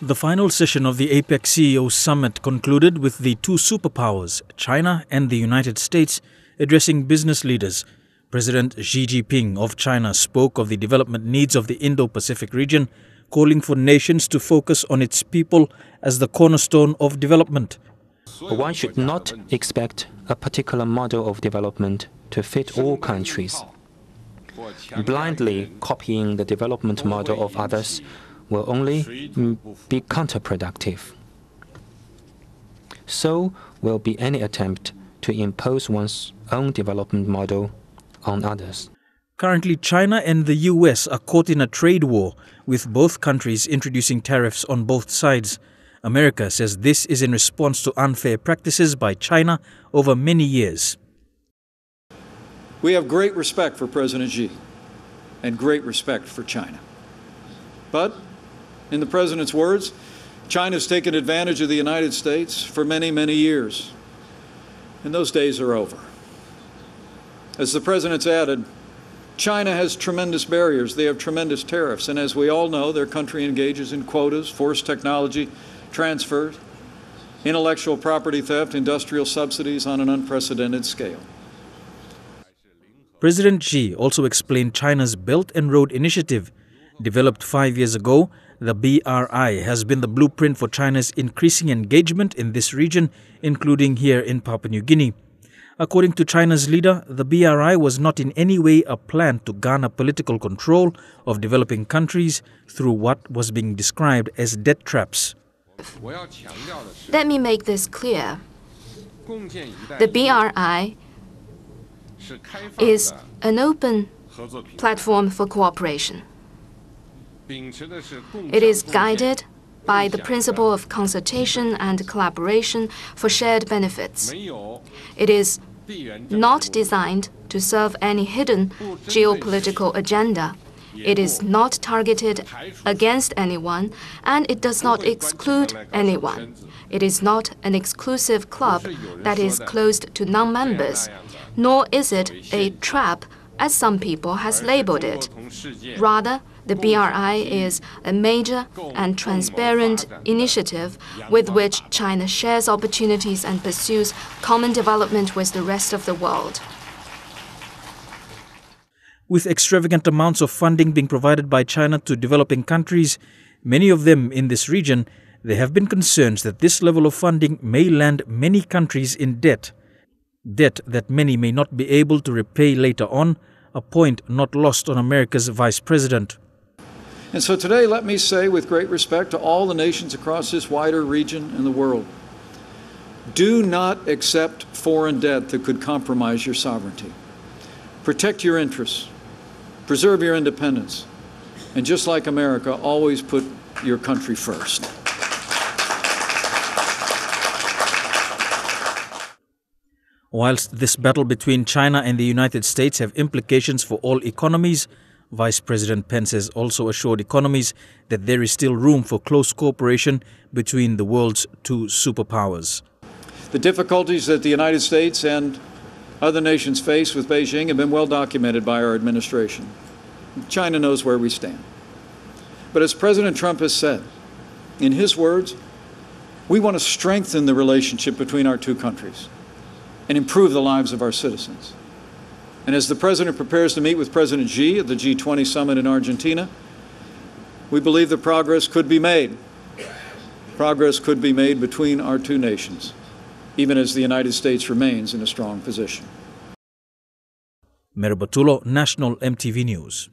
The final session of the APEC CEO Summit concluded with the two superpowers, China and the United States, addressing business leaders. President Xi Jinping of China spoke of the development needs of the Indo-Pacific region, calling for nations to focus on its people as the cornerstone of development. One should not expect a particular model of development to fit all countries. Blindly copying the development model of others will only be counterproductive. So will be any attempt to impose one's own development model on others. Currently, China and the US are caught in a trade war, with both countries introducing tariffs on both sides. America says this is in response to unfair practices by China over many years. We have great respect for President Xi and great respect for China. But, in the President's words, China's taken advantage of the United States for many, many years. And those days are over. As the President's added, China has tremendous barriers. They have tremendous tariffs. And as we all know, their country engages in quotas, forced technology transfers, intellectual property theft, industrial subsidies on an unprecedented scale. President Xi also explained China's Belt and Road Initiative. Developed 5 years ago, the BRI has been the blueprint for China's increasing engagement in this region, including here in Papua New Guinea. According to China's leader, the BRI was not in any way a plan to garner political control of developing countries through what was being described as debt traps. Let me make this clear. The BRI is an open platform for cooperation. It is guided by the principle of consultation and collaboration for shared benefits. It is not designed to serve any hidden geopolitical agenda. It is not targeted against anyone, and it does not exclude anyone. It is not an exclusive club that is closed to non-members, nor is it a trap, as some people has labeled it. Rather, the BRI is a major and transparent initiative with which China shares opportunities and pursues common development with the rest of the world. With extravagant amounts of funding being provided by China to developing countries, many of them in this region, there have been concerns that this level of funding may land many countries in debt. Debt that many may not be able to repay later on, a point not lost on America's Vice President. And so today, let me say with great respect to all the nations across this wider region and the world, do not accept foreign debt that could compromise your sovereignty. Protect your interests, preserve your independence, and just like America, always put your country first. Whilst this battle between China and the United States have implications for all economies, Vice President Pence has also assured economies that there is still room for close cooperation between the world's two superpowers. The difficulties that the United States and other nations face with Beijing have been well documented by our administration. China knows where we stand. But as President Trump has said, in his words, we want to strengthen the relationship between our two countries and improve the lives of our citizens. And as the President prepares to meet with President Xi at the G20 summit in Argentina, we believe that progress could be made. Progress could be made between our two nations, even as the United States remains in a strong position. Meriba, Tulo, National EMTV News.